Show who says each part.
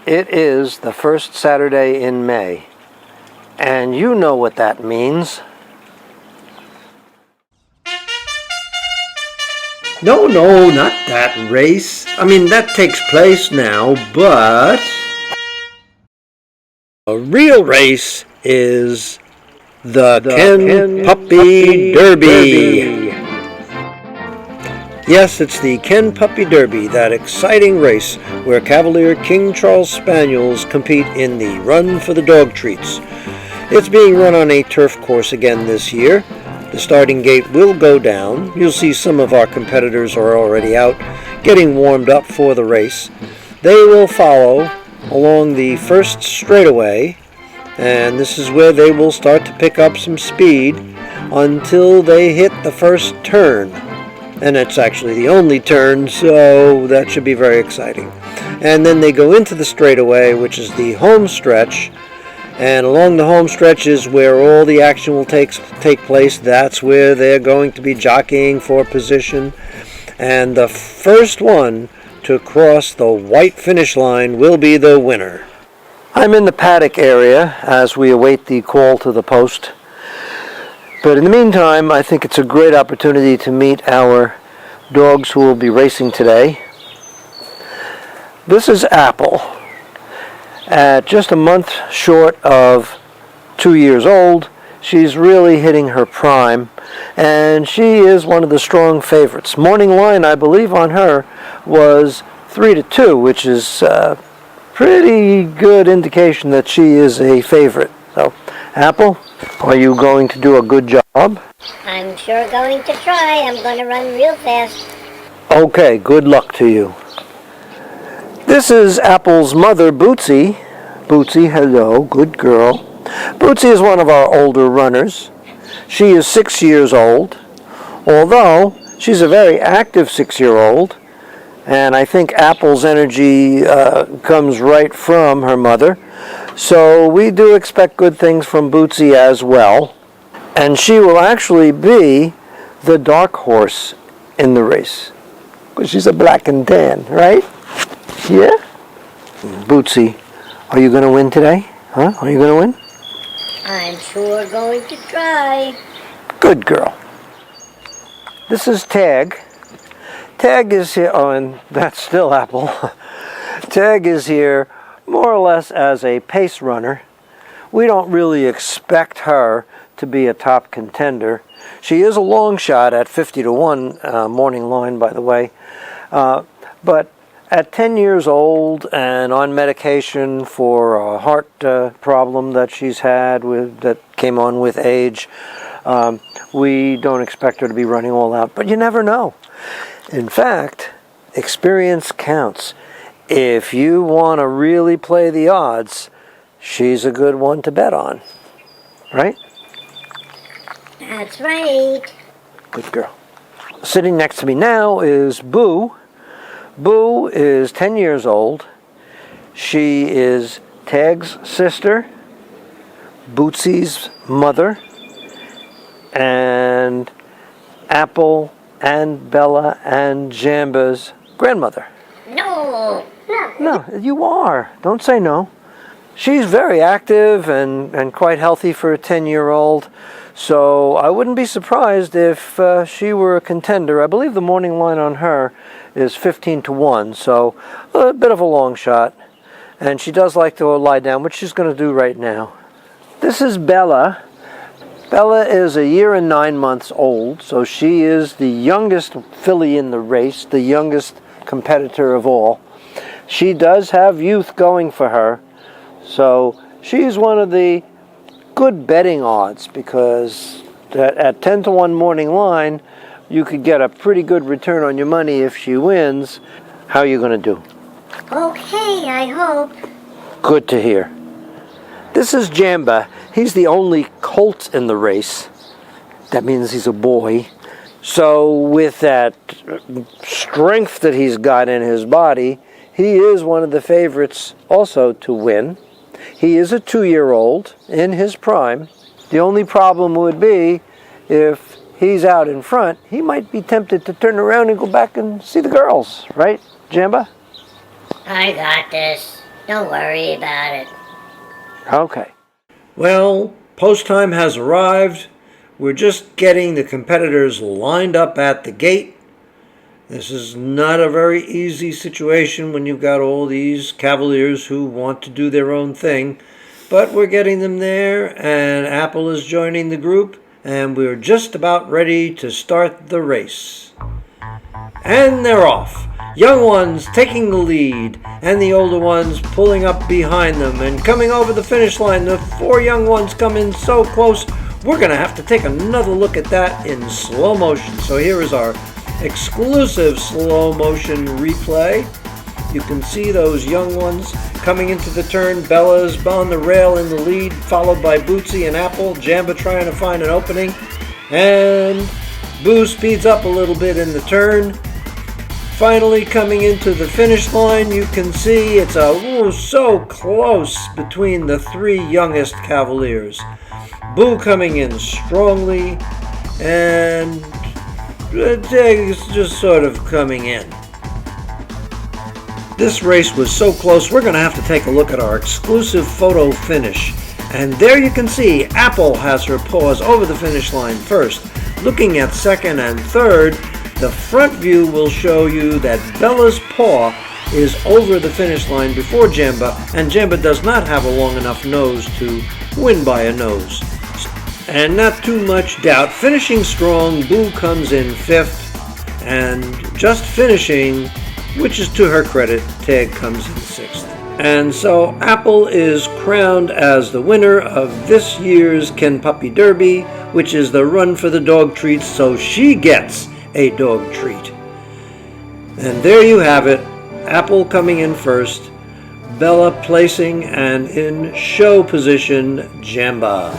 Speaker 1: It is the first Saturday in May, and you know what that means. No, not that race. I mean, that takes place now, but a real race is the Ken Puppy Derby. Yes, it's the Ken Puppy Derby, that exciting race where Cavalier King Charles Spaniels compete in the Run for the Dog Treats. It's being run on a turf course again this year. The starting gate will go down. You'll see some of our competitors are already out getting warmed up for the race. They will follow along the first straightaway, and this is where they will start to pick up some speed until they hit the first turn. And it's actually the only turn, so that should be very exciting. And then they go into the straightaway, which is the home stretch. And along the home stretch is where all the action will take place. That's where they're going to be jockeying for position. And the first one to cross the white finish line will be the winner. I'm in the paddock area as we await the call to the post. But in the meantime, I think it's a great opportunity to meet our dogs who will be racing today. This is Apple. At just a month short of 2 years old, she's really hitting her prime, and she is one of the strong favorites. Morning line, I believe, on her was 3-2, which is a pretty good indication that she is a favorite. So, Apple, are you going to do a good job?
Speaker 2: I'm sure going to try. I'm going to run real fast.
Speaker 1: Okay, good luck to you. This is Apple's mother, Bootsy. Bootsy, hello, good girl. Bootsy is one of our older runners. She is 6 years old, although she's a very active 6-year-old, and I think Apple's energy comes right from her mother. So we do expect good things from Bootsy as well. And she will actually be the dark horse in the race, because she's a black and tan, right? Yeah? Bootsy, are you going to win today? Huh? Are you going to win?
Speaker 2: I'm sure going to try.
Speaker 1: Good girl. This is Tag. Tag is here, oh, and that's still Apple. Tag is here more or less as a pace runner. We don't really expect her to be a top contender. She is a long shot at 50-1 morning line, by the way. But at 10 years old and on medication for a heart problem that she's had that came on with age, we don't expect her to be running all out. But you never know. In fact, experience counts. If you want to really play the odds, she's a good one to bet on. Right?
Speaker 2: That's right.
Speaker 1: Good girl. Sitting next to me now is Boo. Boo is 10 years old. She is Tag's sister, Bootsy's mother, and Apple and Bella and Jamba's grandmother. No, you are. Don't say no. She's very active and quite healthy for a 10-year-old. So I wouldn't be surprised if she were a contender. I believe the morning line on her is 15-1, so a bit of a long shot. And she does like to lie down, which she's going to do right now. This is Bella. Bella is a year and 9 months old, so she is the youngest filly in the race, the youngest competitor of all. She does have youth going for her, so she's one of the good betting odds, because at 10-1 morning line, you could get a pretty good return on your money if she wins. How are you going to do?
Speaker 2: Okay, I hope.
Speaker 1: Good to hear. This is Jamba. He's the only colt in the race. That means he's a boy. So with that strength that he's got in his body, he is one of the favorites also to win. He is a 2-year-old in his prime. The only problem would be if he's out in front, he might be tempted to turn around and go back and see the girls. Right, Jamba?
Speaker 2: I got this. Don't worry about it.
Speaker 3: Okay.
Speaker 1: Well, post time has arrived. We're just getting the competitors lined up at the gate. This is not a very easy situation when you've got all these Cavaliers who want to do their own thing. But we're getting them there, and Apple is joining the group, and we're just about ready to start the race. And they're off. Young ones taking the lead, and the older ones pulling up behind them and coming over the finish line. The 4 young ones come in so close, we're going to have to take another look at that in slow motion. So here is our exclusive slow motion replay. You can see those young ones coming into the turn. Bella's on the rail in the lead, followed by Bootsy and Apple. Jamba trying to find an opening, and Boo speeds up a little bit in the turn. Finally coming into the finish line, you can see it's so close between the 3 youngest Cavaliers. Boo coming in strongly, and it's just sort of coming in. This race was so close, we're going to have to take a look at our exclusive photo finish. And there you can see Apple has her paws over the finish line first. Looking at second and third, the front view will show you that Bella's paw is over the finish line before Jamba, and Jamba does not have a long enough nose to win by a nose. And not too much doubt, finishing strong, Boo comes in 5th, and just finishing, which is to her credit, Tag comes in 6th. And so Apple is crowned as the winner of this year's Ken Puppy Derby, which is the run for the dog treats, so she gets a dog treat. And there you have it, Apple coming in first, Bella placing, and in show position, Jamba.